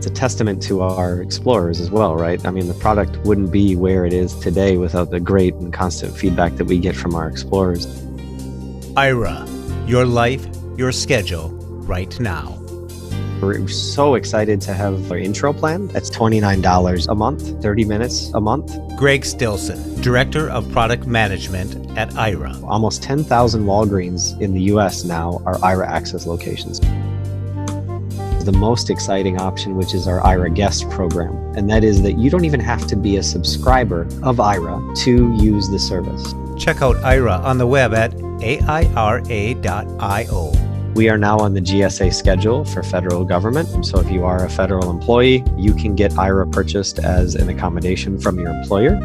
It's a testament to our explorers as well, right? I mean, the product wouldn't be where it is today without the great and constant feedback that we get from our explorers. Aira, your life, your schedule, right now. We're so excited to have our intro plan. That's $29 a month, 30 minutes a month. Greg Stilson, Director of Product Management at Aira. Almost 10,000 Walgreens in the US now are Aira Access locations. The most exciting option, which is our Aira Guest program. And that is that you don't even have to be a subscriber of Aira to use the service. Check out Aira on the web at aira.io. We are now on the GSA schedule for federal government. So if you are a federal employee, you can get Aira purchased as an accommodation from your employer.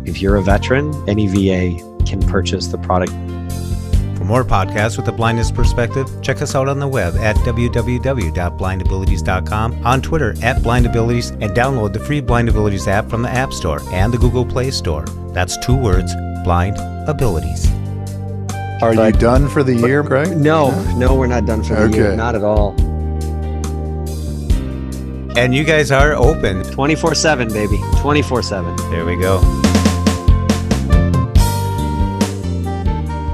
If you're a veteran, any VA can purchase the product. For more podcasts with a blindness perspective, check us out on the web at www.blindabilities.com, on Twitter at blindabilities, and download the free Blind Abilities app from the App Store and the Google Play Store. That's 2 words, Blind Abilities. Are you done for the year, Greg? No, we're not done for the year. Not at all. And you guys are open 24/7, baby. 24/7. There we go.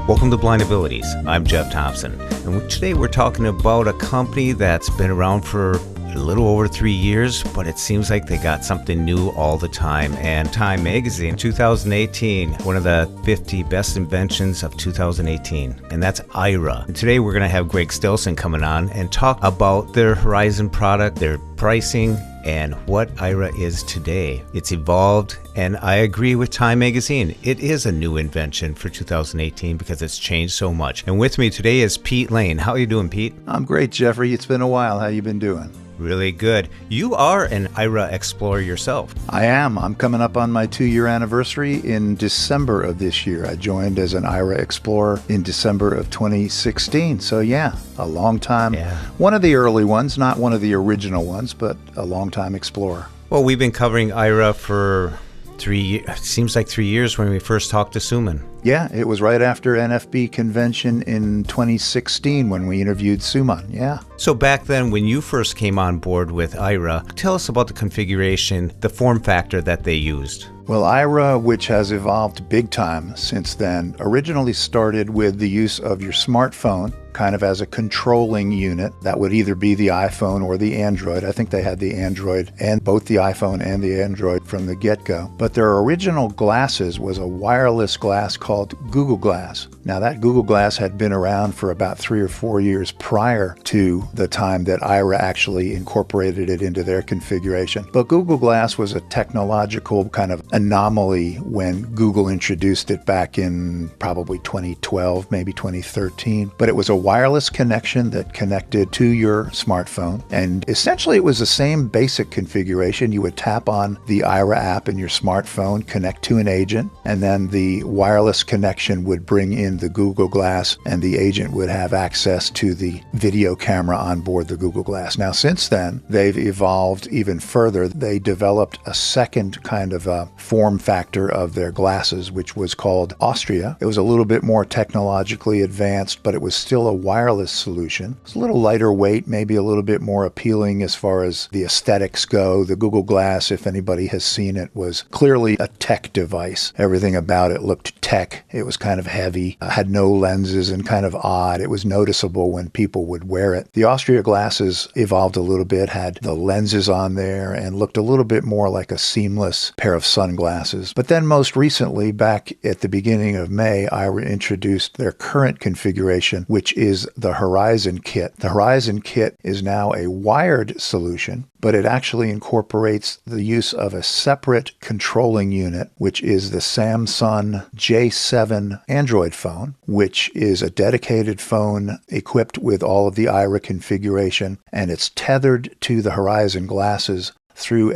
Welcome to Blind Abilities. I'm Jeff Thompson, and today we're talking about a company that's been around for a little over 3 years, but it seems like they got something new all the time. And Time Magazine 2018, one of the 50 best inventions of 2018, and that's Aira. And today we're going to have Greg Stilson coming on and talk about their Horizon product, their pricing, and what Aira is today. It's evolved, and I agree with Time Magazine. It is a new invention for 2018 because it's changed so much. And with me today is Pete Lane. How are you doing, Pete? I'm great, Jeffrey. It's been a while. How you been doing? Really good. You are an Aira explorer yourself. I am. I'm coming up on my 2-year anniversary in December of this year. I joined as an Aira explorer in December of 2016. So yeah, a long time. Yeah. One of the early ones, not one of the original ones, but a long time explorer. Well, we've been covering Aira for 3 years. It seems like 3 years when we first talked to Suman. Yeah, it was right after NFB convention in 2016 when we interviewed Suman. Yeah. So back then, when you first came on board with Aira, tell us about the configuration, the form factor that they used. Well, Aira, which has evolved big time since then, originally started with the use of your smartphone kind of as a controlling unit. That would either be the iPhone or the Android. I think they had the Android and both the iPhone and the Android from the get-go. But their original glasses was a wireless glass called Google Glass. Now that Google Glass had been around for about 3 or 4 years prior to the time that Aira actually incorporated it into their configuration. But Google Glass was a technological kind of anomaly when Google introduced it back in probably 2012, maybe 2013. But it was a wireless connection that connected to your smartphone. And essentially it was the same basic configuration. You would tap on the Aira app in your smartphone, connect to an agent, and then the wireless connection would bring in the Google Glass, and the agent would have access to the video camera on board the Google Glass. Now, since then, they've evolved even further. They developed a second kind of a form factor of their glasses, which was called Austria. It was a little bit more technologically advanced, but it was still a wireless solution. It's a little lighter weight, maybe a little bit more appealing as far as the aesthetics go. The Google Glass, if anybody has seen it, was clearly a tech device. Everything about it looked tech. It was kind of heavy, had no lenses and kind of odd. It was noticeable when people would wear it. The Austria glasses evolved a little bit, had the lenses on there and looked a little bit more like a seamless pair of sunglasses. But then most recently, back at the beginning of May, Aira introduced their current configuration, which is the Horizon Kit. The Horizon Kit is now a wired solution, but it actually incorporates the use of a separate controlling unit, which is the Samsung J7 Android phone, which is a dedicated phone equipped with all of the Aira configuration, and it's tethered to the Horizon glasses through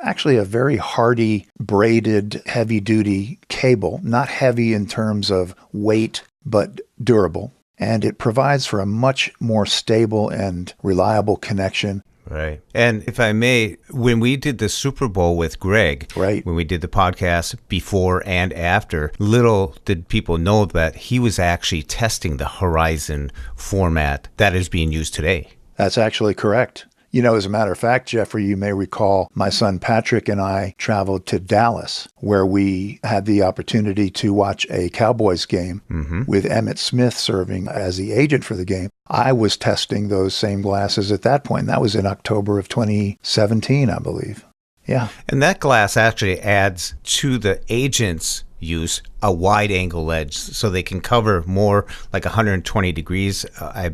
actually a very hardy braided heavy-duty cable, not heavy in terms of weight, but durable. And it provides for a much more stable and reliable connection. Right. And if I may, when we did the Super Bowl with Greg, right, when we did the podcast before and after, little did people know that he was actually testing the Horizon format that is being used today. That's actually correct. As a matter of fact, Jeffrey, you may recall my son Patrick and I traveled to Dallas, where we had the opportunity to watch a Cowboys game with Emmitt Smith serving as the agent for the game. I was testing those same glasses at that point. That was in October of 2017, I believe. Yeah. And that glass actually adds to the agent's use a wide angle lens so they can cover more, like 120 degrees, I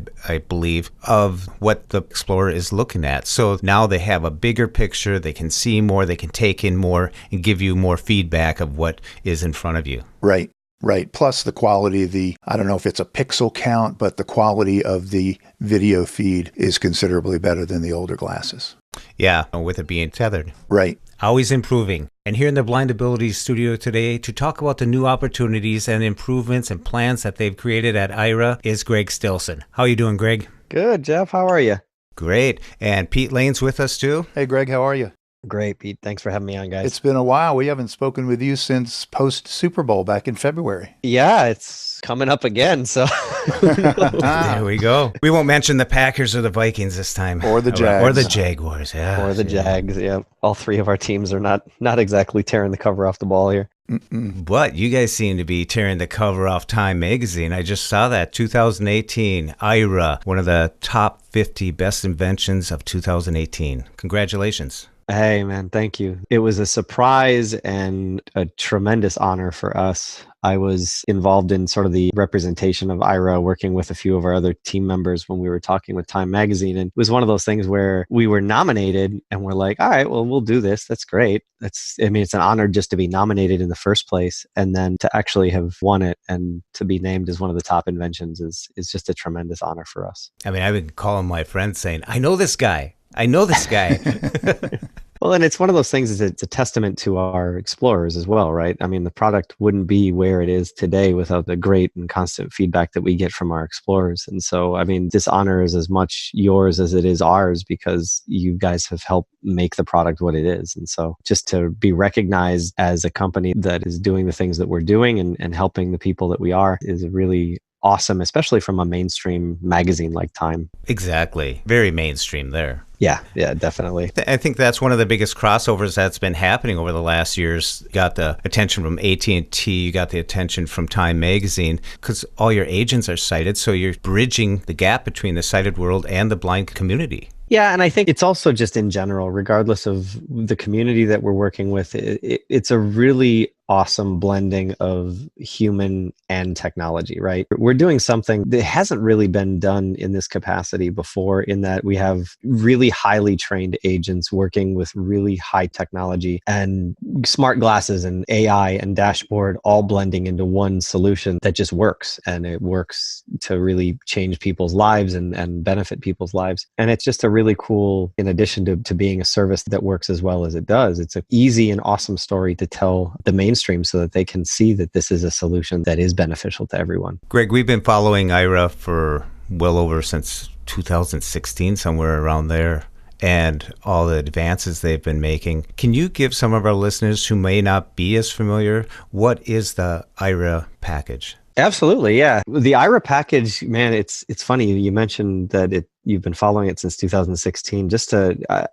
believe, of what the Explorer is looking at. So now they have a bigger picture, they can see more, they can take in more and give you more feedback of what is in front of you. Right. Plus the quality, I don't know if it's a pixel count, but the quality of the video feed is considerably better than the older glasses. Yeah, with it being tethered. Right. Always improving. And here in the Blind Abilities studio today to talk about the new opportunities and improvements and plans that they've created at Aira is Greg Stilson. How are you doing, Greg? Good, Jeff. How are you? Great. And Pete Lane's with us too. Hey, Greg, how are you? Great, Pete. Thanks for having me on, guys. It's been a while. We haven't spoken with you since post-Super Bowl back in February. Yeah, it's coming up again, so. There we go. We won't mention the Packers or the Vikings this time. Or the Jags. Or the Jaguars, yeah. Or the Jags, yeah. All three of our teams are not exactly tearing the cover off the ball here. But you guys seem to be tearing the cover off Time magazine. I just saw that. 2018, Aira, one of the top 50 best inventions of 2018. Congratulations. Hey, man, thank you. It was a surprise and a tremendous honor for us. I was involved in sort of the representation of Aira, working with a few of our other team members when we were talking with Time Magazine. And it was one of those things where we were nominated and we're like, all right, well, we'll do this. That's great. It's an honor just to be nominated in the first place. And then to actually have won it and to be named as one of the top inventions is just a tremendous honor for us. I mean, I've been calling my friends saying, I know this guy. Well, and it's one of those things, it's a testament to our explorers as well, right? I mean, the product wouldn't be where it is today without the great and constant feedback that we get from our explorers. And so, I mean, this honor is as much yours as it is ours because you guys have helped make the product what it is. And so just to be recognized as a company that is doing the things that we're doing and helping the people that we are is really awesome, especially from a mainstream magazine like Time. Exactly. Very mainstream there. Yeah, definitely. I think that's one of the biggest crossovers that's been happening over the last years. You got the attention from AT&T, you got the attention from Time Magazine, because all your agents are sighted, so you're bridging the gap between the sighted world and the blind community. Yeah, and I think it's also just in general, regardless of the community that we're working with, it's a really awesome blending of human and technology, right? We're doing something that hasn't really been done in this capacity before, in that we have really highly trained agents working with really high technology and smart glasses and AI and dashboard all blending into one solution that just works. And it works to really change people's lives and benefit people's lives. And it's just a really cool, in addition to being a service that works as well as it does, it's an easy and awesome story to tell the mainstream so that they can see that this is a solution that is beneficial to everyone. Greg, we've been following Aira for well over since 2016, somewhere around there, and all the advances they've been making. Can you give some of our listeners who may not be as familiar, what is the Aira package? Absolutely, yeah. The Aira package, man, it's funny. You mentioned that you've been following it since 2016.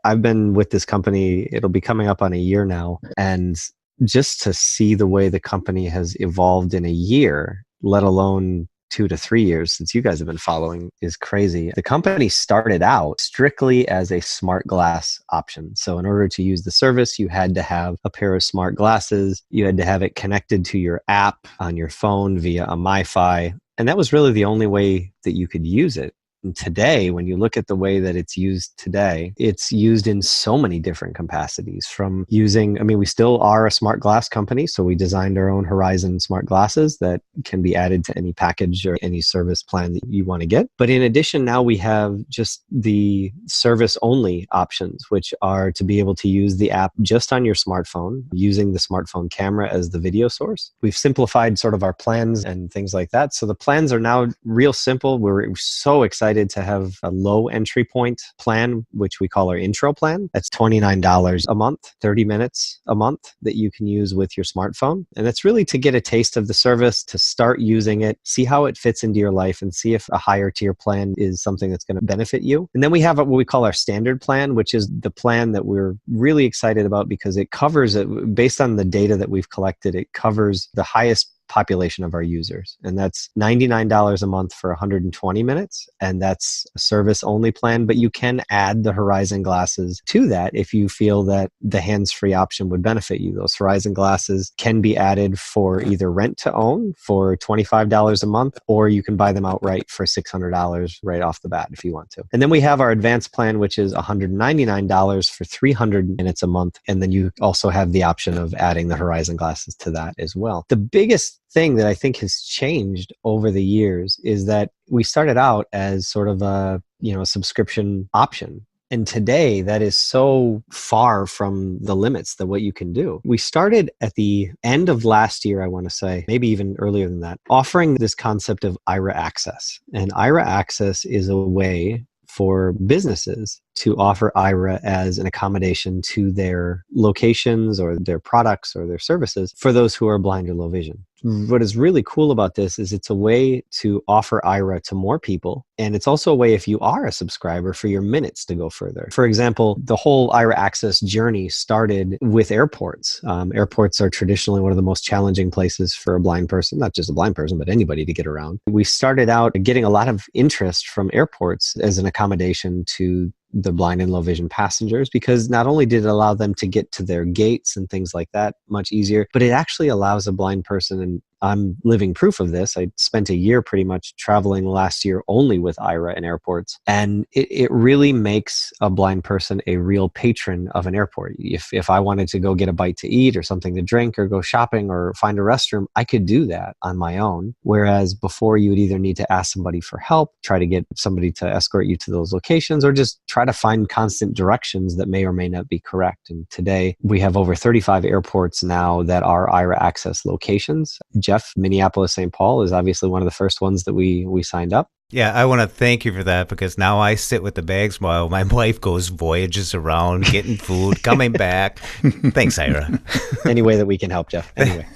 I've been with this company, it'll be coming up on a year now, and just to see the way the company has evolved in a year, let alone 2 to 3 years since you guys have been following, is crazy. The company started out strictly as a smart glass option. So in order to use the service, you had to have a pair of smart glasses. You had to have it connected to your app on your phone via a MiFi. And that was really the only way that you could use it. And today, when you look at the way that it's used today, it's used in so many different capacities. We still are a smart glass company, so we designed our own Horizon smart glasses that can be added to any package or any service plan that you want to get. But in addition, now we have just the service-only options, which are to be able to use the app just on your smartphone, using the smartphone camera as the video source. We've simplified sort of our plans and things like that. So the plans are now real simple. We're so excited decided to have a low entry point plan, which we call our intro plan. That's $29 a month, 30 minutes a month that you can use with your smartphone. And that's really to get a taste of the service, to start using it, see how it fits into your life, and see if a higher tier plan is something that's going to benefit you. And then we have what we call our standard plan, which is the plan that we're really excited about because it covers it based on the data that we've collected. It covers the highest population of our users. And that's $99 a month for 120 minutes. And that's a service only plan, but you can add the Horizon glasses to that if you feel that the hands-free option would benefit you. Those Horizon glasses can be added for either rent to own for $25 a month, or you can buy them outright for $600 right off the bat if you want to. And then we have our advanced plan, which is $199 for 300 minutes a month. And then you also have the option of adding the Horizon glasses to that as well. The biggest thing that I think has changed over the years is that we started out as sort of a subscription option. And today that is so far from the limits that what you can do. We started at the end of last year, I want to say, maybe even earlier than that, offering this concept of Aira Access. And Aira Access is a way for businesses to offer Aira as an accommodation to their locations or their products or their services for those who are blind or low vision. What is really cool about this is it's a way to offer Aira to more people. And it's also a way, if you are a subscriber, for your minutes to go further. For example, the whole Aira Access journey started with airports. Airports are traditionally one of the most challenging places for a blind person, not just a blind person, but anybody to get around. We started out getting a lot of interest from airports as an accommodation to the blind and low vision passengers, because not only did it allow them to get to their gates and things like that much easier, but it actually allows a blind person, and I'm living proof of this. I spent a year pretty much traveling last year only with Aira in airports. And it really makes a blind person a real patron of an airport. If I wanted to go get a bite to eat or something to drink or go shopping or find a restroom, I could do that on my own. Whereas before, you would either need to ask somebody for help, try to get somebody to escort you to those locations, or just try to find constant directions that may or may not be correct. And today we have over 35 airports now that are Aira Access locations. Jeff, Minneapolis, St. Paul is obviously one of the first ones that we signed up. Yeah, I want to thank you for that, because now I sit with the bags while my wife goes voyages around, getting food, coming back. Thanks, Aira. Any way that we can help, Jeff. Anyway.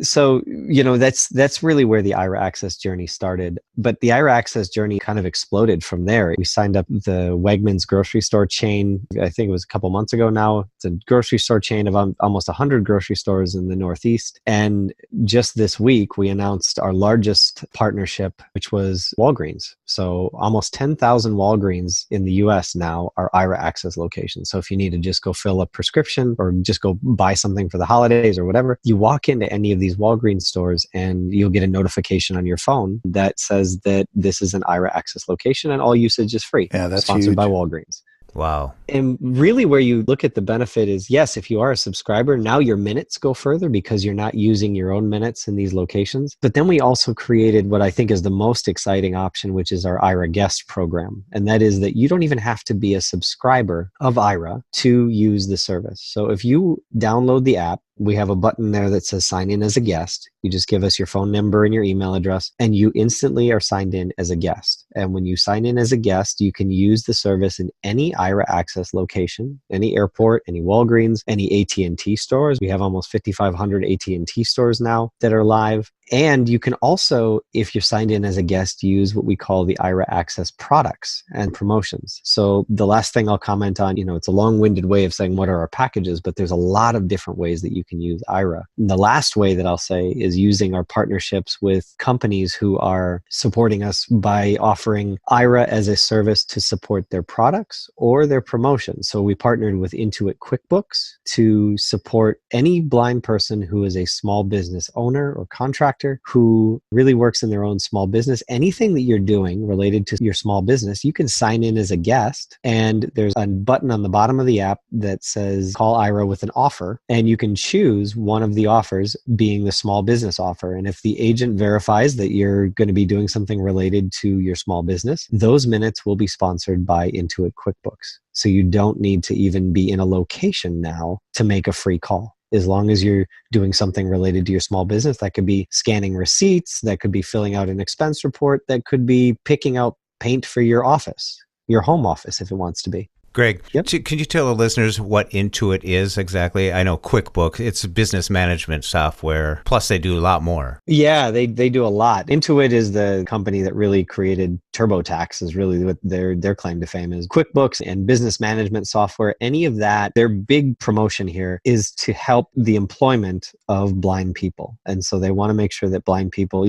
So, that's really where the Aira Access journey started. But the Aira Access journey kind of exploded from there. We signed up the Wegmans grocery store chain. I think it was a couple months ago now. It's a grocery store chain of almost 100 grocery stores in the Northeast. And just this week, we announced our largest partnership, which was Walgreens. So almost 10,000 Walgreens in the US now are Aira Access locations. So if you need to just go fill a prescription or just go buy something for the holidays or whatever, you walk into any of these Walgreens stores and you'll get a notification on your phone that says that this is an Aira Access location and all usage is free. Yeah, that's sponsored huge. by Walgreens. Wow. And really where you look at the benefit is, yes, if you are a subscriber, now your minutes go further because you're not using your own minutes in these locations. But then we also created what I think is the most exciting option, which is our Aira Guest program. And that is that you don't even have to be a subscriber of Aira to use the service. So if you download the app, we have a button there that says sign in as a guest. You just give us your phone number and your email address, and you instantly are signed in as a guest. And when you sign in as a guest, you can use the service in any Aira Access location, any airport, any Walgreens, any AT&T stores. We have almost 5,500 AT&T stores now that are live. And you can also, if you're signed in as a guest, use what we call the Aira Access products and promotions. So the last thing I'll comment on, it's a long-winded way of saying what are our packages, but there's a lot of different ways that you can use Aira. And the last way that I'll say is using our partnerships with companies who are supporting us by offering Aira as a service to support their products or their promotions. So we partnered with Intuit QuickBooks to support any blind person who is a small business owner or contractor who really works in their own small business. Anything that you're doing related to your small business, you can sign in as a guest, and there's a button on the bottom of the app that says call Aira with an offer, and you can choose one of the offers being the small business offer. And if the agent verifies that you're going to be doing something related to your small business, those minutes will be sponsored by Intuit QuickBooks. So you don't need to even be in a location now to make a free call. As long as you're doing something related to your small business, that could be scanning receipts, that could be filling out an expense report, that could be picking out paint for your office, your home office, if it wants to be. Greg, Yep. can you tell the listeners what Intuit is exactly? I know QuickBooks, it's business management software, plus they do a lot more. Yeah, they do a lot. Intuit is the company that really created TurboTax, is really what their claim to fame is. QuickBooks and business management software, any of that, their big promotion here is to help the employment of blind people. And so they want to make sure that blind people,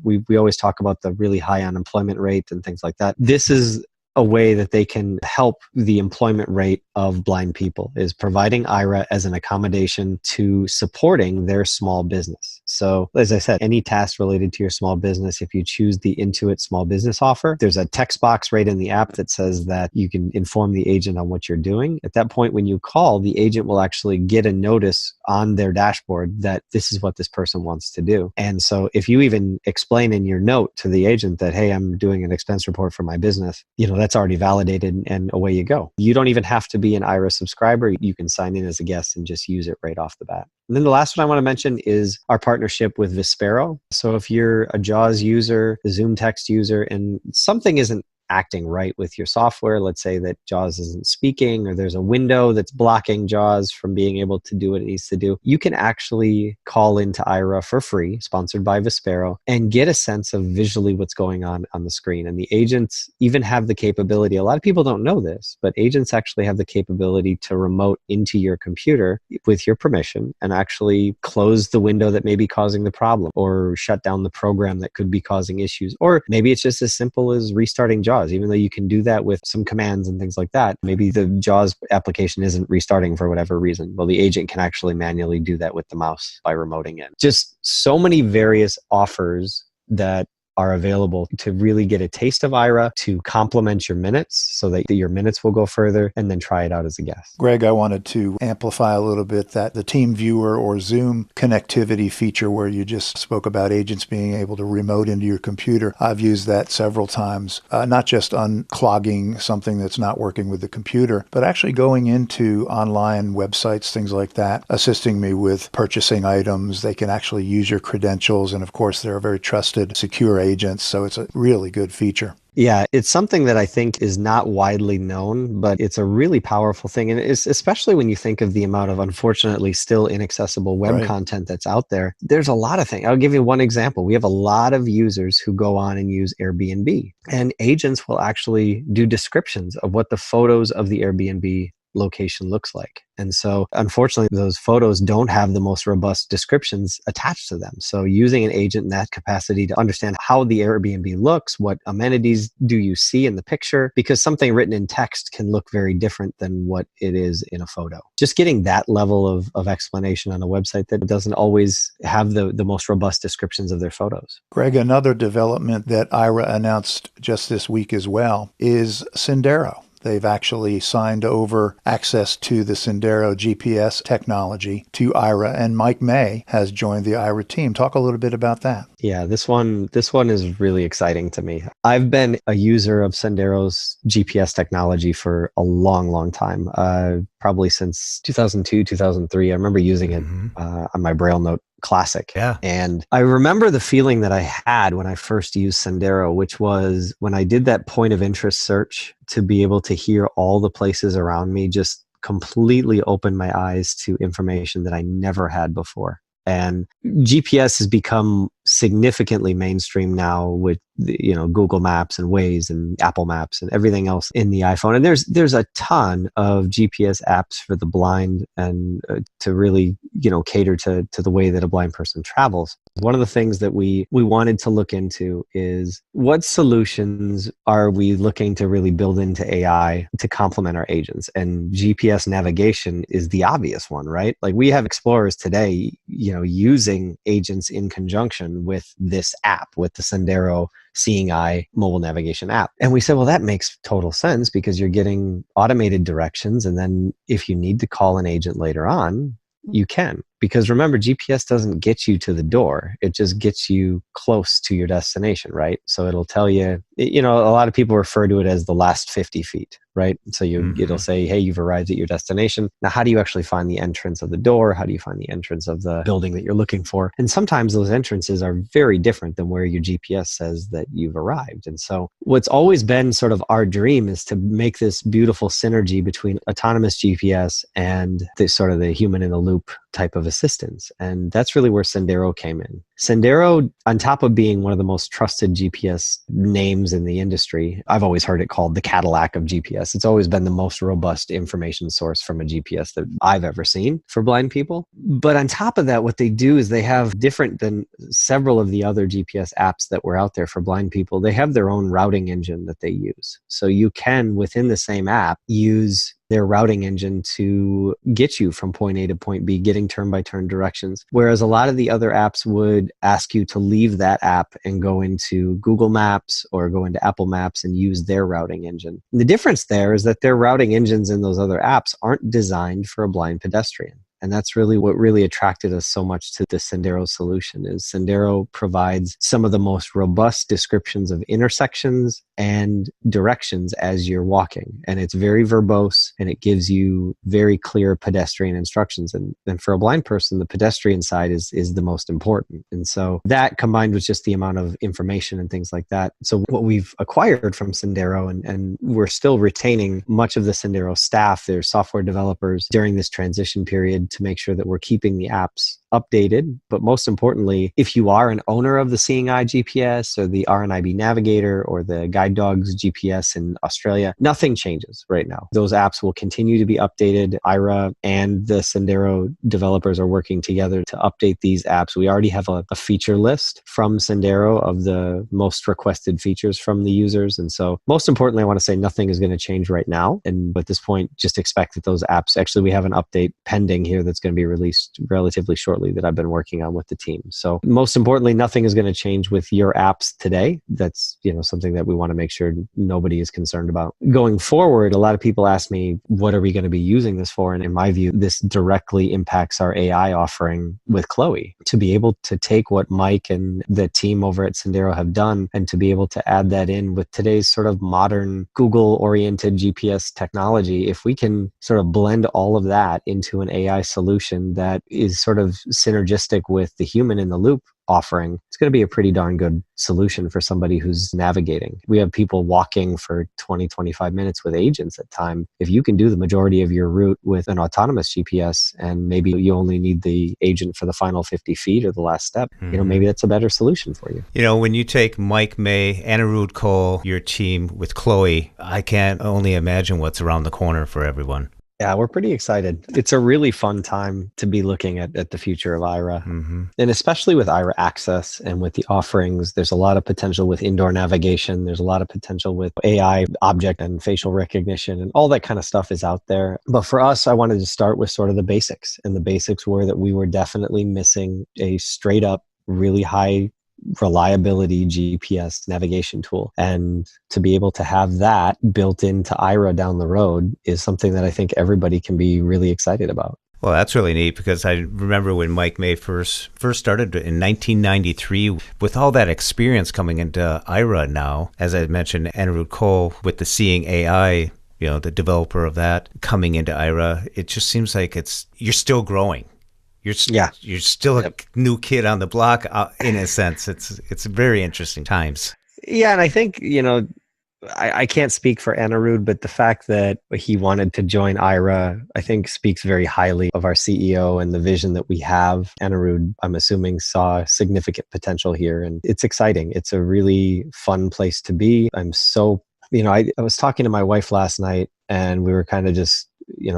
we always talk about the really high unemployment rate and things like that. This is a way that they can help the employment rate of blind people, is providing Aira as an accommodation to supporting their small business. So as I said, any task related to your small business, if you choose the Intuit small business offer, there's a text box right in the app that says that you can inform the agent on what you're doing. At that point, when you call, the agent will actually get a notice on their dashboard that this is what this person wants to do. And so if you even explain in your note to the agent that, hey, I'm doing an expense report for my business, that's already validated, and away you go. You don't even have to be an Aira subscriber. You can sign in as a guest and just use it right off the bat. And then the last one I want to mention is our partnership with Vispero. So if you're a JAWS user, a Zoom text user, and something isn't acting right with your software, let's say that JAWS isn't speaking, or there's a window that's blocking JAWS from being able to do what it needs to do, you can actually call into Aira for free, sponsored by Vispero, and get a sense of visually what's going on the screen. And the agents even have the capability, a lot of people don't know this, but agents actually have the capability to remote into your computer with your permission and actually close the window that may be causing the problem, or shut down the program that could be causing issues. Or maybe it's just as simple as restarting JAWS. Even though you can do that with some commands and things like that, maybe the JAWS application isn't restarting for whatever reason. Well, the agent can actually manually do that with the mouse by remoting in. Just so many various offers that are available to really get a taste of Aira, to complement your minutes so that your minutes will go further, and then try it out as a guest. Greg, I wanted to amplify a little bit that the Team Viewer or Zoom connectivity feature where you just spoke about agents being able to remote into your computer. I've used that several times, not just unclogging something that's not working with the computer, but actually going into online websites, things like that, assisting me with purchasing items. They can actually use your credentials. And of course, they're a very trusted, secure agents. So it's a really good feature. Yeah, it's something that I think is not widely known, but it's a really powerful thing. And it's especially when you think of the amount of, unfortunately, still inaccessible web content that's out there. There's a lot of things. I'll give you one example. We have a lot of users who go on and use Airbnb, and agents will actually do descriptions of what the photos of the Airbnb location looks like. And so unfortunately, those photos don't have the most robust descriptions attached to them. So using an agent in that capacity to understand how the Airbnb looks, what amenities do you see in the picture, because something written in text can look very different than what it is in a photo. Just getting that level of explanation on a website that doesn't always have the most robust descriptions of their photos. Greg, another development that Aira announced just this week as well is Sendero. They've actually signed over access to the Sendero GPS technology to Aira, and Mike May has joined the Aira team. Talk a little bit about that. Yeah, this one is really exciting to me. I've been a user of Sendero's GPS technology for a long, long time, probably since 2002, 2003. I remember using it on my Braille Note Classic. Yeah. And I remember the feeling that I had when I first used Sendero, which was when I did that point of interest search, to be able to hear all the places around me just completely opened my eyes to information that I never had before. And GPS has become significantly mainstream now with Google Maps and Waze and Apple Maps and everything else in the iPhone. And there's a ton of GPS apps for the blind and to really cater to the way that a blind person travels. One of the things that we wanted to look into is what solutions are we looking to really build into AI to complement our agents? And GPS navigation is the obvious one, right? Like we have explorers today, using agents in conjunction with this app, with the Sendero Seeing Eye mobile navigation app. And we said, well, that makes total sense because you're getting automated directions. And then if you need to call an agent later on, you can, Because remember, GPS doesn't get you to the door. It just gets you close to your destination, right? So it'll tell you, a lot of people refer to it as the last 50 feet, right? So it'll say, hey, you've arrived at your destination. Now, how do you actually find the entrance of the door? How do you find the entrance of the building that you're looking for? And sometimes those entrances are very different than where your GPS says that you've arrived. And so what's always been sort of our dream is to make this beautiful synergy between autonomous GPS and the sort of the human in the loop type of assistance. And that's really where Sendero came in. Sendero, on top of being one of the most trusted GPS names in the industry, I've always heard it called the Cadillac of GPS. It's always been the most robust information source from a GPS that I've ever seen for blind people. But on top of that, what they do is they have, different than several of the other GPS apps that were out there for blind people, they have their own routing engine that they use. So you can, within the same app, use their routing engine to get you from point A to point B, getting turn-by-turn directions. Whereas a lot of the other apps would ask you to leave that app and go into Google Maps or go into Apple Maps and use their routing engine. And the difference there is that their routing engines in those other apps aren't designed for a blind pedestrian. And that's really what really attracted us so much to the Sendero solution. Is Sendero provides some of the most robust descriptions of intersections and directions as you're walking. And it's very verbose, and it gives you very clear pedestrian instructions. And for a blind person, the pedestrian side is the most important. And so that, combined with just the amount of information and things like that. So what we've acquired from Sendero, and we're still retaining much of the Sendero staff, their software developers, during this transition period, to make sure that we're keeping the apps updated. But most importantly, if you are an owner of the Seeing Eye GPS or the RNIB Navigator or the Guide Dogs GPS in Australia, nothing changes right now. Those apps will continue to be updated. Aira and the Sendero developers are working together to update these apps. We already have a feature list from Sendero of the most requested features from the users. And so most importantly, I want to say nothing is going to change right now. And at this point, just expect that those apps, actually we have an update pending here that's going to be released relatively shortly that I've been working on with the team. So most importantly, nothing is going to change with your apps today. That's, something that we want to make sure nobody is concerned about. Going forward, a lot of people ask me, what are we going to be using this for? And in my view, this directly impacts our AI offering with Chloe. To be able to take what Mike and the team over at Sendero have done and to be able to add that in with today's sort of modern Google-oriented GPS technology, if we can sort of blend all of that into an AI solution that is sort of synergistic with the human in the loop offering, it's going to be a pretty darn good solution for somebody who's navigating. We have people walking for 20, 25 minutes with agents at time. If you can do the majority of your route with an autonomous GPS and maybe you only need the agent for the final 50 feet or the last step, maybe that's a better solution for you. When you take Mike May, Anirudh Cole, your team with Chloe, I can only imagine what's around the corner for everyone. Yeah, we're pretty excited. It's a really fun time to be looking at the future of Aira. And especially with Aira Access and with the offerings, there's a lot of potential with indoor navigation. There's a lot of potential with AI, object and facial recognition, and all that kind of stuff is out there. But for us, I wanted to start with sort of the basics. And the basics were that we were definitely missing a straight up, really high reliability GPS navigation tool. And to be able to have that built into Aira down the road is something that I think everybody can be really excited about. Well, that's really neat, because I remember when Mike May first started in 1993, with all that experience coming into Aira now, as I mentioned, Anirudh Cole with the Seeing AI, the developer of that coming into Aira, it just seems like you're still growing. You're still a new kid on the block, in a sense. It's very interesting times. Yeah, and I think, I can't speak for Anirudh, but the fact that he wanted to join Aira, I think speaks very highly of our CEO and the vision that we have. Anirudh, I'm assuming, saw significant potential here, and it's exciting. It's a really fun place to be. I'm so, I was talking to my wife last night, and we were kind of just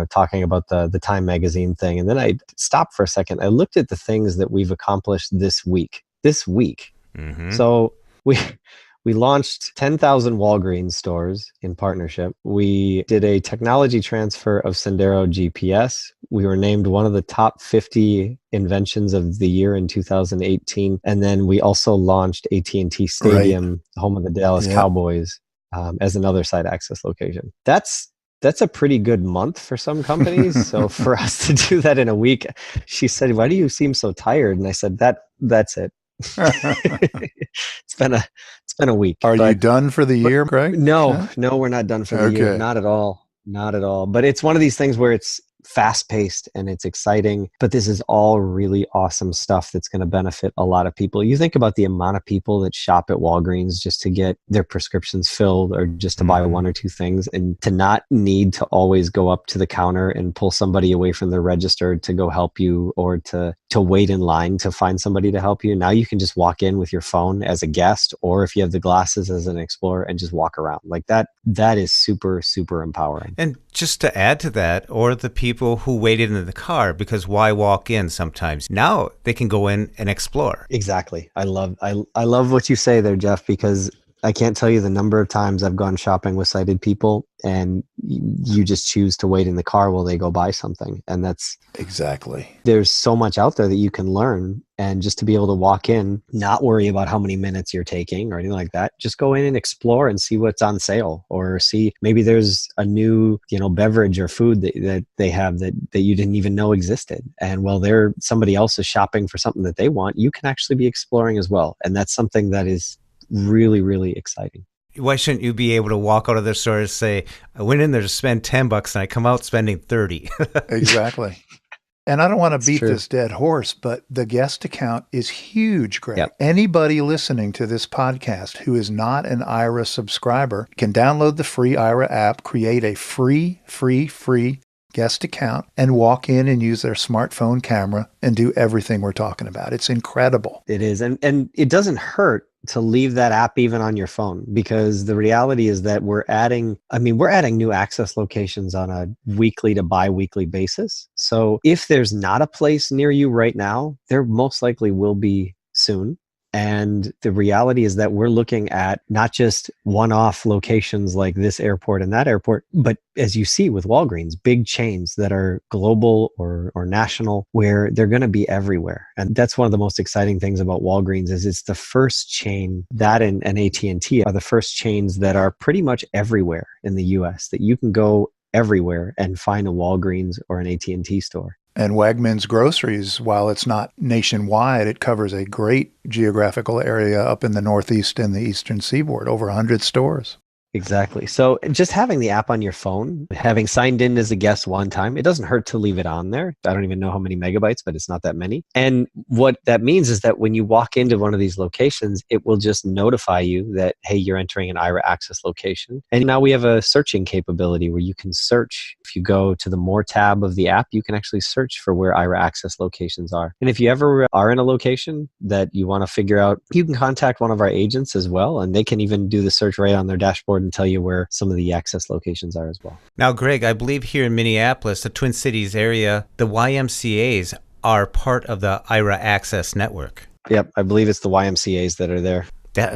talking about the Time magazine thing. And then I stopped for a second. I looked at the things that we've accomplished this week. So we launched 10,000 Walgreens stores in partnership. We did a technology transfer of Sendero GPS. We were named one of the top 50 inventions of the year in 2018. And then we also launched AT&T Stadium, home of the Dallas Cowboys, as another site access location. That's that's a pretty good month for some companies. So for us to do that in a week, she said, "Why do you seem so tired?" And I said, "That's it." It's been a week. Are you done for the year, Greg? No, we're not done for the year. Okay. Not at all. Not at all. But it's one of these things where it's fast paced and it's exciting, but this is all really awesome stuff that's going to benefit a lot of people. You think about the amount of people that shop at Walgreens just to get their prescriptions filled or just to buy one or two things, and to not need to always go up to the counter and pull somebody away from the register to go help you, or to wait in line to find somebody to help you. Now you can just walk in with your phone as a guest, or if you have the glasses as an explorer, and just walk around like that. That is super, super empowering. And just to add to that, or the people who waited in the car, because why walk in sometimes? Now they can go in and explore. Exactly. I love what you say there, Jeff, because I can't tell you the number of times I've gone shopping with sighted people and you just choose to wait in the car while they go buy something. And that's exactly. There's so much out there that you can learn, and just to be able to walk in, not worry about how many minutes you're taking or anything like that. Just go in and explore and see what's on sale, or see maybe there's a new, beverage or food that they have that you didn't even know existed. And while somebody else is shopping for something that they want, you can actually be exploring as well. And that's something that is really, really exciting. Why shouldn't you be able to walk out of the store and say, I went in there to spend $10 and I come out spending 30? Exactly. And I don't want to beat this dead horse, but the guest account is huge, Greg. Yep. Anybody listening to this podcast who is not an Aira subscriber can download the free Aira app, create a free guest account, and walk in and use their smartphone camera and do everything we're talking about. It's incredible. It is. And it doesn't hurt to leave that app even on your phone, because the reality is that we're adding new access locations on a weekly to bi-weekly basis. So if there's not a place near you right now, there most likely will be soon. And the reality is that we're looking at not just one-off locations like this airport and that airport, but as you see with Walgreens, big chains that are global or national, where they're going to be everywhere. And that's one of the most exciting things about Walgreens is it's the first chain, that and AT&T are the first chains that are pretty much everywhere in the US, that you can go everywhere and find a Walgreens or an AT&T store. And Wegmans Groceries, while it's not nationwide, it covers a great geographical area up in the Northeast and the Eastern Seaboard, over 100 stores. Exactly. So just having the app on your phone, having signed in as a guest one time, it doesn't hurt to leave it on there. I don't even know how many megabytes, but it's not that many. And what that means is that when you walk into one of these locations, it will just notify you that, hey, you're entering an Aira Access location. And now we have a searching capability where you can search. If you go to the More tab of the app, you can actually search for where Aira Access locations are. And if you ever are in a location that you want to figure out, you can contact one of our agents as well, and they can even do the search right on their dashboard and tell you where some of the access locations are as well. Now, Greg, I believe here in Minneapolis, the Twin Cities area, the YMCAs are part of the Aira Access network. Yep, I believe it's the YMCAs that are there.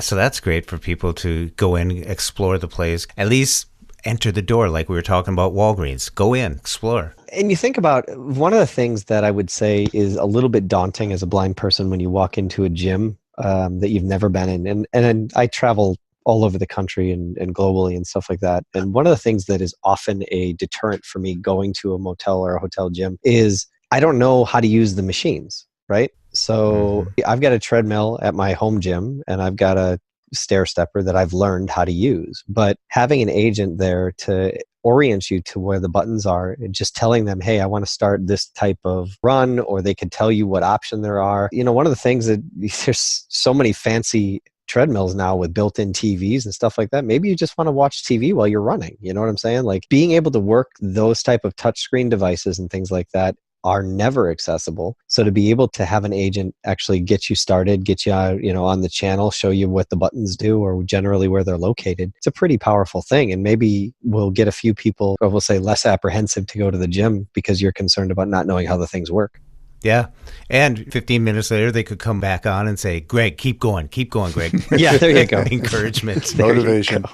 So that's great for people to go in, explore the place, at least enter the door like we were talking about Walgreens. Go in, explore. And you think about one of the things that I would say is a little bit daunting as a blind person when you walk into a gym that you've never been in. And I travel all over the country and globally and stuff like that. And one of the things that is often a deterrent for me going to a motel or a hotel gym is I don't know how to use the machines, right? So I've got a treadmill at my home gym and I've got a stair stepper that I've learned how to use. But having an agent there to orient you to where the buttons are and just telling them, hey, I want to start this type of run, or they could tell you what option there are. One of the things that there's so many fancy treadmills now with built-in TVs and stuff like that. Maybe you just want to watch TV while you're running. You know what I'm saying? Like being able to work those type of touchscreen devices and things like that are never accessible. So to be able to have an agent actually get you started, get you, on the channel, show you what the buttons do or generally where they're located, it's a pretty powerful thing. And maybe we'll get a few people, or we'll say less apprehensive to go to the gym because you're concerned about not knowing how the things work. Yeah. And 15 minutes later, they could come back on and say, Greg, keep going, Greg. Yeah, there you go. Encouragement. Motivation.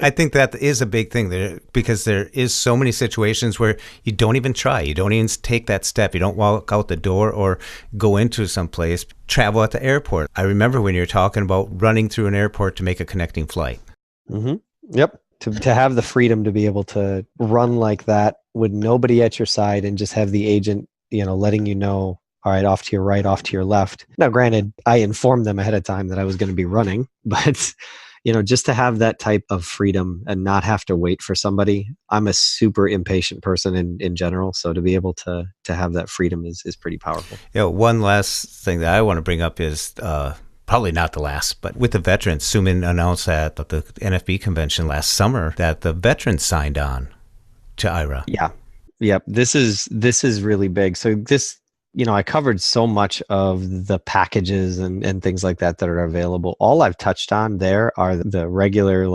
I think that is a big thing there, because there is so many situations where you don't even try. You don't even take that step. You don't walk out the door or go into some place, travel at the airport. I remember when you were talking about running through an airport to make a connecting flight. Mm-hmm. Yep. To have the freedom to be able to run like that with nobody at your side and just have the agent, letting you know, all right, off to your right, off to your left. Now, granted, I informed them ahead of time that I was going to be running, but just to have that type of freedom and not have to wait for somebody. I'm a super impatient person in general. So to be able to have that freedom is pretty powerful. One last thing that I want to bring up is probably not the last, but with the veterans, Suman announced at the NFB convention last summer that the veterans signed on to Aira. Yeah. Yep. This is really big. So this, I covered so much of the packages and things like that are available. All I've touched on there are the regular,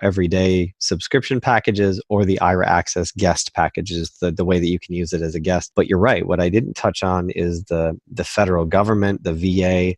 everyday subscription packages or the Aira Access guest packages, the way that you can use it as a guest. But you're right. What I didn't touch on is the federal government, the VA.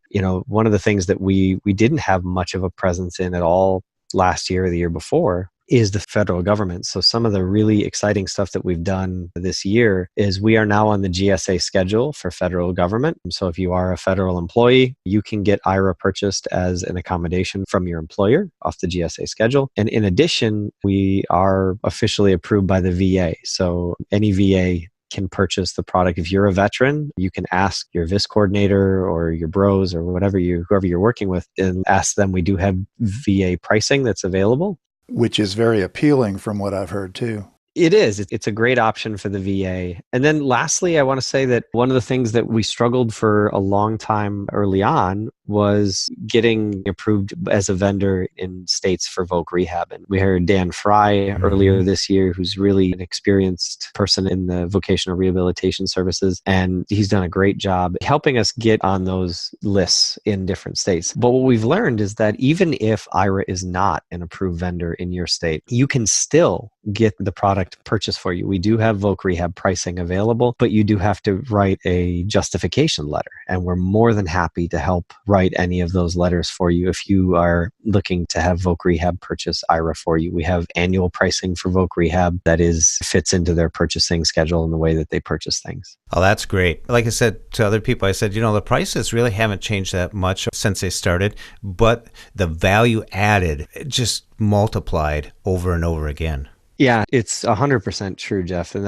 One of the things that we didn't have much of a presence in at all last year or the year before is the federal government. So some of the really exciting stuff that we've done this year is we are now on the GSA schedule for federal government. So if you are a federal employee, you can get Aira purchased as an accommodation from your employer off the GSA schedule. And in addition, we are officially approved by the VA. So any VA can purchase the product. If you're a veteran, you can ask your VIS coordinator or your bros or whoever you're working with, and ask them. We do have VA pricing that's available. Which is very appealing from what I've heard too. It is. It's a great option for the VA. And then lastly, I want to say that one of the things that we struggled for a long time early on was getting approved as a vendor in states for voc rehab. And we heard Dan Fry earlier this year, who's really an experienced person in the vocational rehabilitation services. And he's done a great job helping us get on those lists in different states. But what we've learned is that even if Aira is not an approved vendor in your state, you can still get the product purchased for you. We do have voc rehab pricing available, but you do have to write a justification letter. And we're more than happy to help write any of those letters for you if you are looking to have voc rehab purchase Aira for you. We have annual pricing for voc rehab that fits into their purchasing schedule and the way that they purchase things. Oh, that's great. Like I said to other people, I said, the prices really haven't changed that much since they started, but the value added just multiplied over and over again. Yeah, it's 100% true, Jeff. And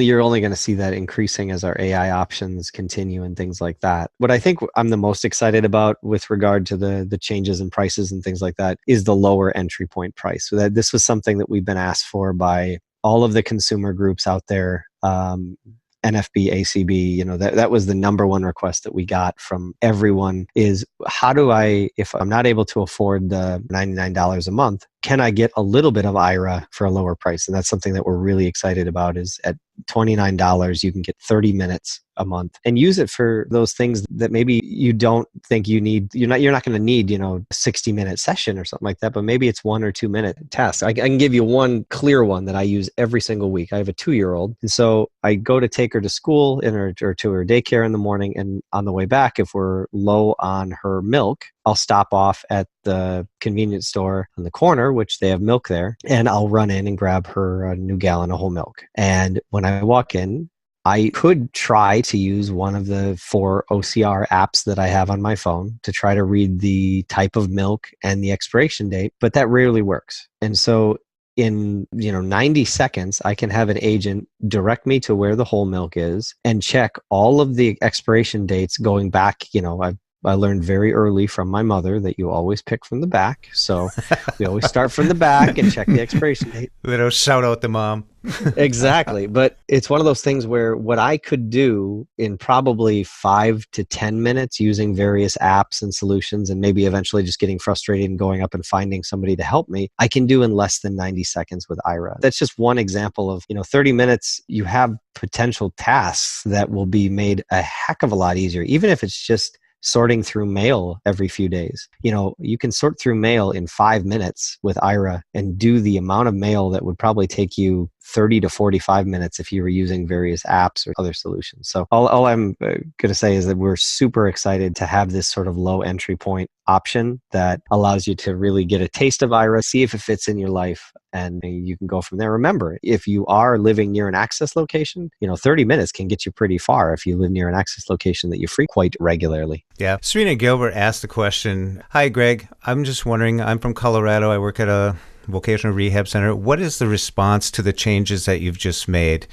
you're only going to see that increasing as our AI options continue and things like that. What I think I'm the most excited about with regard to the changes in prices and things like that is the lower entry point price. So that this was something that we've been asked for by all of the consumer groups out there. NFB, ACB, that was the number one request that we got from everyone is how do if I'm not able to afford the $99 a month, can I get a little bit of Aira for a lower price? And that's something that we're really excited about is at $29, you can get 30 minutes a month and use it for those things that maybe you don't think you need. You're not going to need, a 60-minute session or something like that, but maybe it's 1 or 2 minute task. I can give you one clear one that I use every single week. I have a 2-year-old. And so I go to take her to school or to her daycare in the morning. And on the way back, if we're low on her milk, I'll stop off at the convenience store on the corner, which they have milk there, and I'll run in and grab her a new gallon of whole milk. And when I walk in, I could try to use one of the 4 OCR apps that I have on my phone to try to read the type of milk and the expiration date, but that rarely works. And so in 90 seconds, I can have an agent direct me to where the whole milk is and check all of the expiration dates going back. I learned very early from my mother that you always pick from the back. So we always start from the back and check the expiration date. Little shout out to mom. Exactly. But it's one of those things where what I could do in probably 5 to 10 minutes using various apps and solutions and maybe eventually just getting frustrated and going up and finding somebody to help me, I can do in less than 90 seconds with Aira. That's just one example of, 30 minutes, you have potential tasks that will be made a heck of a lot easier, even if it's just sorting through mail every few days. You can sort through mail in 5 minutes with Aira and do the amount of mail that would probably take you 30 to 45 minutes if you were using various apps or other solutions. So all I'm going to say is that we're super excited to have this sort of low entry point option that allows you to really get a taste of Aira, see if it fits in your life, and you can go from there. Remember, if you are living near an access location, 30 minutes can get you pretty far if you live near an access location that you frequent quite regularly. Yeah. Serena Gilbert asked the question, "Hi, Greg. I'm just wondering, I'm from Colorado. I work at a vocational rehab center. What is the response to the changes that you've just made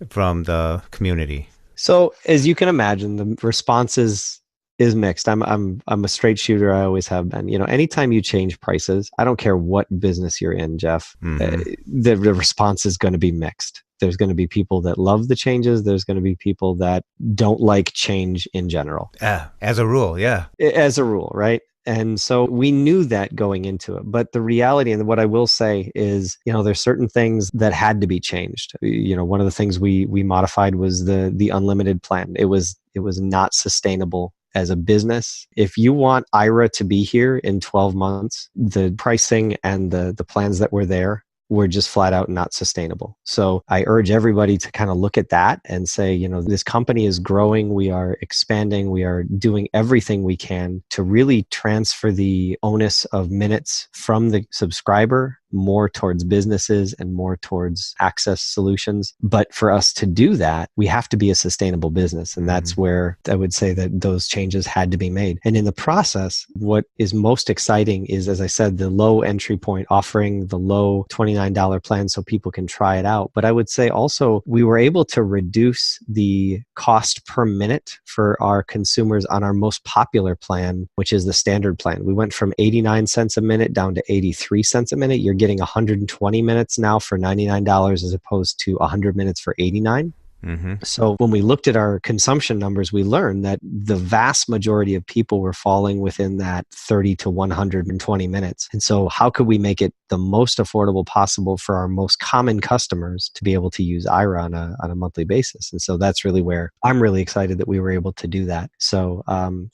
from the community? So as you can imagine, the response is mixed. I'm a straight shooter. I always have been. Anytime you change prices, I don't care what business you're in, Jeff, the response is going to be mixed. There's going to be people that love the changes. There's going to be people that don't like change in general. As a rule, yeah. As a rule, right? And so we knew that going into it. But the reality, and what I will say is, there's certain things that had to be changed. One of the things we modified was the unlimited plan. It was not sustainable as a business. If you want Aira to be here in 12 months, the pricing and the plans that were there were just flat out not sustainable. So I urge everybody to kind of look at that and say, this company is growing, we are expanding, we are doing everything we can to really transfer the onus of minutes from the subscriber more towards businesses and more towards access solutions. But for us to do that, we have to be a sustainable business. And that's where I would say that those changes had to be made. And in the process, what is most exciting is, as I said, the low entry point, offering the low $29 plan so people can try it out. But I would say also we were able to reduce the cost per minute for our consumers on our most popular plan, which is the standard plan. We went from 89 cents a minute down to 83 cents a minute. You're getting 120 minutes now for $99 as opposed to 100 minutes for $89. So when we looked at our consumption numbers, we learned that the vast majority of people were falling within that 30 to 120 minutes. And so how could we make it the most affordable possible for our most common customers to be able to use Aira on a monthly basis? And so that's really where I'm really excited that we were able to do that. So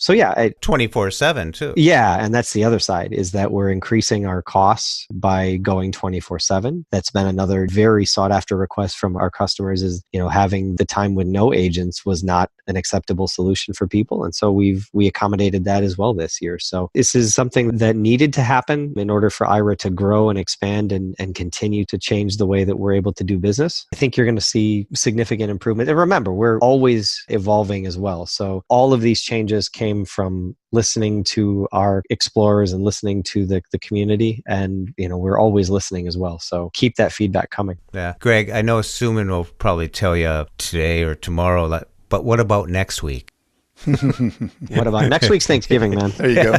yeah. 24/7 too. Yeah. And that's the other side, is that we're increasing our costs by going 24/7. That's been another very sought after request from our customers, is, having the time with no agents was not an acceptable solution for people. And so we accommodated that as well this year. So this is something that needed to happen in order for Aira to grow and expand and continue to change the way that we're able to do business. I think you're going to see significant improvement. And remember, we're always evolving as well. So all of these changes came from listening to our explorers and listening to the community. And, we're always listening as well. So keep that feedback coming. Yeah. Greg, I know Suman will probably tell you today or tomorrow, but what about next week? What about next week's Thanksgiving, man? There you go.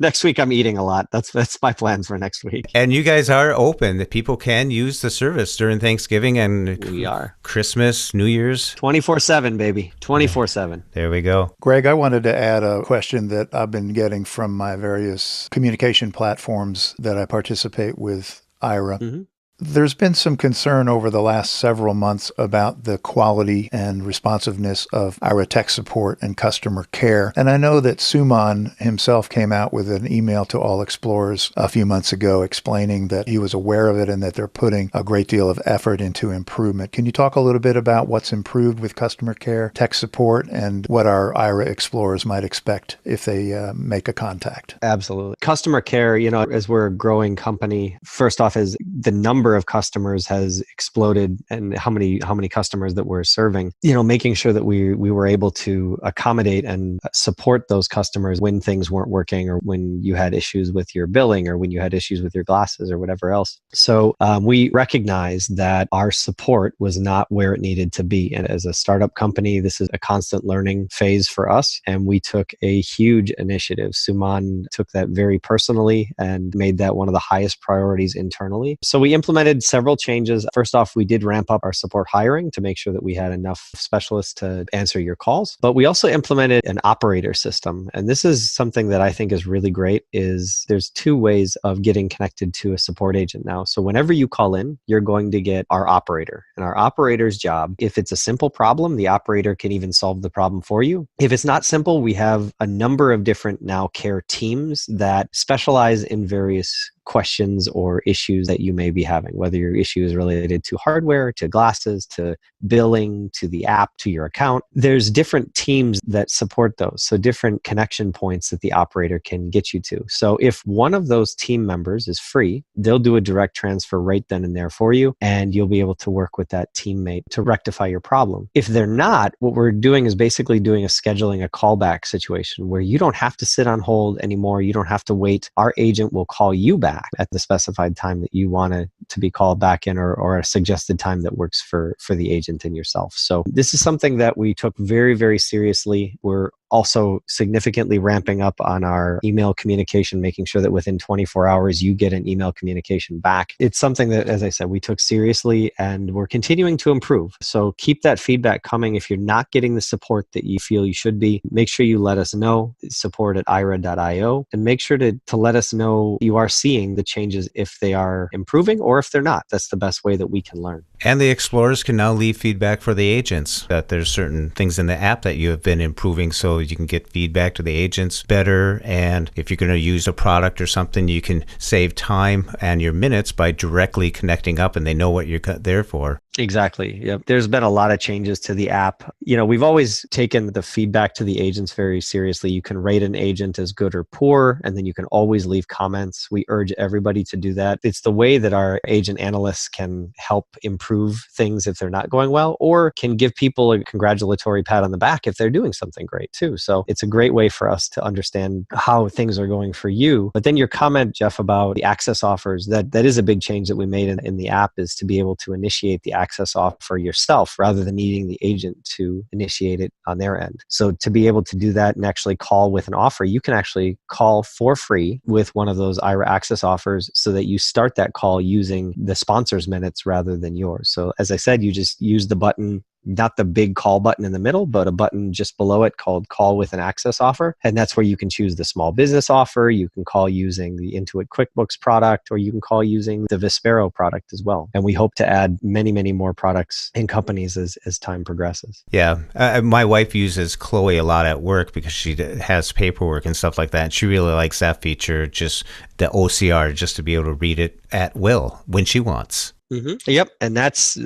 Next week, I'm eating a lot. That's my plans for next week. And you guys are open. That people can use the service during Thanksgiving and we are. Christmas, New Year's. 24/7, baby. 24/7. There we go. Greg, I wanted to add a question that I've been getting from my various communication platforms that I participate with Aira. There's been some concern over the last several months about the quality and responsiveness of Aira tech support and customer care. And I know that Suman himself came out with an email to all explorers a few months ago explaining that he was aware of it and that they're putting a great deal of effort into improvement. Can you talk a little bit about what's improved with customer care, tech support, and what our Aira explorers might expect if they make a contact? Absolutely. Customer care, as we're a growing company, first off, is the number of customers has exploded, and how many customers that we're serving, making sure that we were able to accommodate and support those customers when things weren't working, or when you had issues with your billing, or when you had issues with your glasses or whatever else. So we recognized that our support was not where it needed to be. And as a startup company, this is a constant learning phase for us. And we took a huge initiative. Suman took that very personally and made that one of the highest priorities internally. So we implemented several changes. First off, we did ramp up our support hiring to make sure that we had enough specialists to answer your calls. But we also implemented an operator system. And this is something that I think is really great, is there's two ways of getting connected to a support agent now. So whenever you call in, you're going to get our operator. And our operator's job, if it's a simple problem, the operator can even solve the problem for you. If it's not simple, we have a number of different now care teams that specialize in various questions or issues that you may be having, whether your issue is related to hardware, to glasses, to billing, to the app, to your account. There's different teams that support those. So different connection points that the operator can get you to. So if one of those team members is free, they'll do a direct transfer right then and there for you, and you'll be able to work with that teammate to rectify your problem. If they're not, what we're doing is basically doing a scheduling a callback situation where you don't have to sit on hold anymore. You don't have to wait. Our agent will call you back back at the specified time that you want to be called back in, or a suggested time that works for the agent and yourself. So this is something that we took very, very seriously. We're also significantly ramping up on our email communication, making sure that within 24 hours you get an email communication back. It's something that, as I said, we took seriously and we're continuing to improve. So keep that feedback coming. If you're not getting the support that you feel you should be, make sure you let us know, support@aira.io, and make sure to let us know you are seeing the changes if they are improving or if they're not. That's the best way that we can learn. And the explorers can now leave feedback for the agents, that there's certain things in the app that you have been improving so you can get feedback to the agents better. And if you're going to use a product or something, you can save time and your minutes by directly connecting up and they know what you're there for. Exactly. Yep. There's been a lot of changes to the app. We've always taken the feedback to the agents very seriously. You can rate an agent as good or poor, and then you can always leave comments. We urge everybody to do that. It's the way that our agent analysts can help improve things if they're not going well, or can give people a congratulatory pat on the back if they're doing something great too. So it's a great way for us to understand how things are going for you. But then your comment, Jeff, about the access offers, that is a big change that we made in the app, is to be able to initiate the access offer yourself rather than needing the agent to initiate it on their end. So to be able to do that and actually call with an offer, you can actually call for free with one of those Aira Access offers so that you start that call using the sponsor's minutes rather than yours. So as I said, you just use the button, not the big call button in the middle, but a button just below it called Call with an Access Offer. And that's where you can choose the small business offer. You can call using the Intuit QuickBooks product, or you can call using the Vispero product as well. And we hope to add many, many more products in companies as time progresses. Yeah. My wife uses Chloe a lot at work because she has paperwork and stuff like that. And she really likes that feature, just the OCR, just to be able to read it at will when she wants. Mm-hmm. Yep. And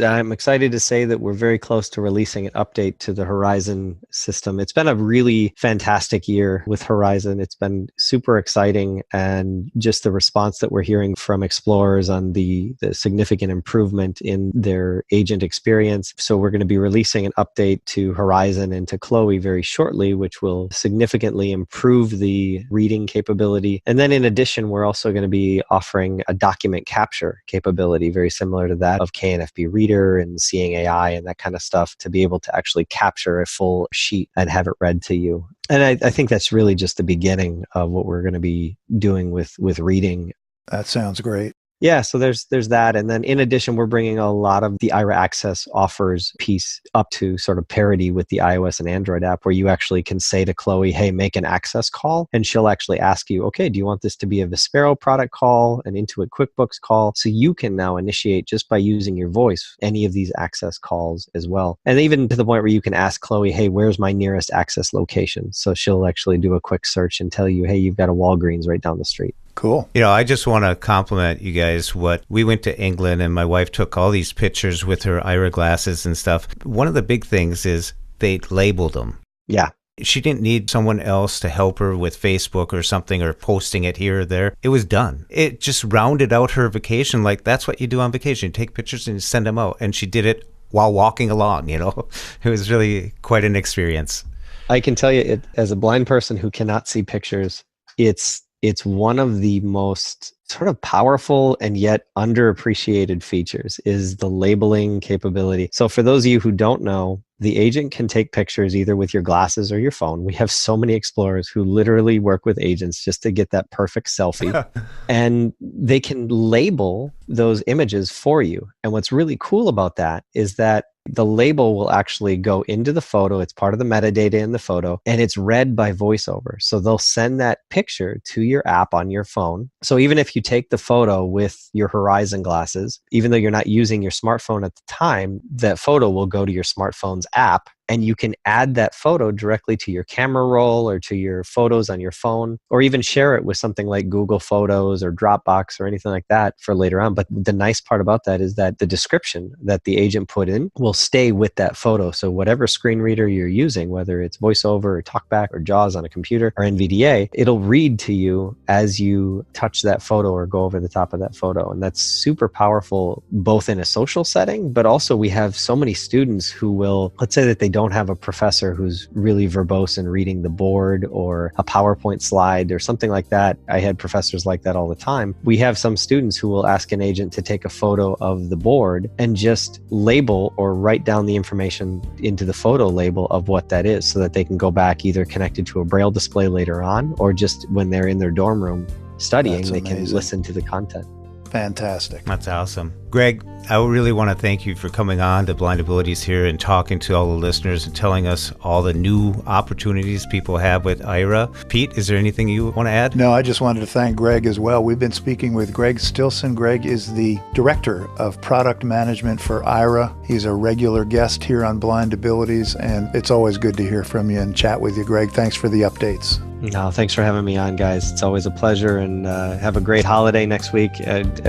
I'm excited to say that we're very close to releasing an update to the Horizon system. It's been a really fantastic year with Horizon. It's been super exciting, and just the response that we're hearing from explorers on the significant improvement in their agent experience. So we're going to be releasing an update to Horizon and to Chloe very shortly, which will significantly improve the reading capability. And then in addition, we're also going to be offering a document capture capability, very similar to that of KNFB Reader and Seeing AI and that kind of stuff, to be able to actually capture a full sheet and have it read to you. And I think that's really just the beginning of what we're going to be doing with reading. That sounds great. Yeah, so there's that. And then in addition, we're bringing a lot of the Aira Access offers piece up to sort of parity with the iOS and Android app, where you actually can say to Chloe, hey, make an access call. And she'll actually ask you, okay, do you want this to be a Vispero product call, an Intuit QuickBooks call? So you can now initiate, just by using your voice, any of these access calls as well. And even to the point where you can ask Chloe, hey, where's my nearest access location? So she'll actually do a quick search and tell you, hey, you've got a Walgreens right down the street. Cool. I just want to compliment you guys. We went to England and my wife took all these pictures with her Aira glasses and stuff. One of the big things is they labeled them. Yeah. She didn't need someone else to help her with Facebook or something, or posting it here or there. It was done. It just rounded out her vacation. Like, that's what you do on vacation. You take pictures and you send them out. And she did it while walking along, It was really quite an experience. I can tell you, as a blind person who cannot see pictures, it's one of the most sort of powerful and yet underappreciated features is the labeling capability. So for those of you who don't know, the agent can take pictures either with your glasses or your phone. We have so many explorers who literally work with agents just to get that perfect selfie. And they can label those images for you. And what's really cool about that is that the label will actually go into the photo. It's part of the metadata in the photo, and it's read by voiceover. So they'll send that picture to your app on your phone. So even if you take the photo with your Horizon glasses, even though you're not using your smartphone at the time, that photo will go to your smartphone's app, and you can add that photo directly to your camera roll or to your photos on your phone, or even share it with something like Google Photos or Dropbox or anything like that for later on. But the nice part about that is that the description that the agent put in will stay with that photo. So whatever screen reader you're using, whether it's VoiceOver or TalkBack or JAWS on a computer or NVDA, it'll read to you as you touch that photo or go over the top of that photo. And that's super powerful, both in a social setting, but also we have so many students who will, let's say that they don't have a professor who's really verbose in reading the board or a PowerPoint slide or something like that. I had professors like that all the time. We have some students who will ask an agent to take a photo of the board and just label or write down the information into the photo label of what that is so that they can go back either connected to a Braille display later on or just when they're in their dorm room studying, they can listen to the content. Fantastic. That's awesome. Greg, I really want to thank you for coming on to Blind Abilities here and talking to all the listeners and telling us all the new opportunities people have with Aira. Pete, is there anything you want to add? No, I just wanted to thank Greg as well. We've been speaking with Greg Stilson. Greg is the Director of Product Management for Aira. He's a regular guest here on Blind Abilities, and it's always good to hear from you and chat with you, Greg. Thanks for the updates. No, thanks for having me on, guys. It's always a pleasure, and have a great holiday next week.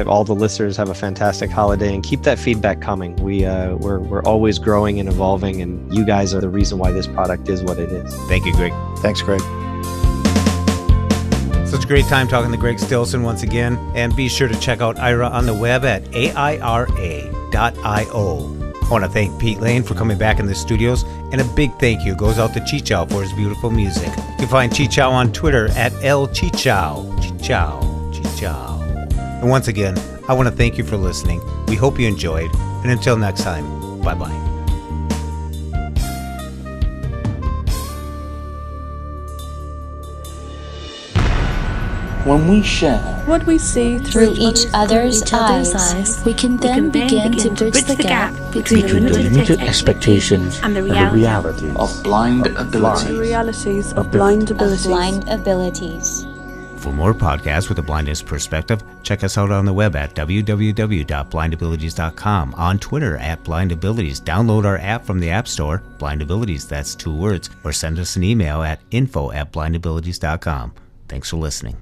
All the listeners have a fantastic holiday, and keep that feedback coming. We're always growing and evolving, and you guys are the reason why this product is what it is. Thank you, Greg. Thanks, Greg. Such a great time talking to Greg Stilson once again, and be sure to check out Aira on the web at aira.io. I want to thank Pete Lane for coming back in the studios, and a big thank you goes out to Chichow for his beautiful music. You can find Chichow on Twitter at LChichow. Chichow. And once again, I want to thank you for listening. We hope you enjoyed, and until next time, bye-bye. When we share what we see through each other's eyes, we can then begin to bridge the gap between the limited expectations and the realities of blind abilities. The realities of blind abilities. For more podcasts with a blindness perspective, check us out on the web at www.blindabilities.com, on Twitter at blindabilities. Download our app from the App Store, blindabilities, that's 2 words, or send us an email at info@blindabilities.com. Thanks for listening.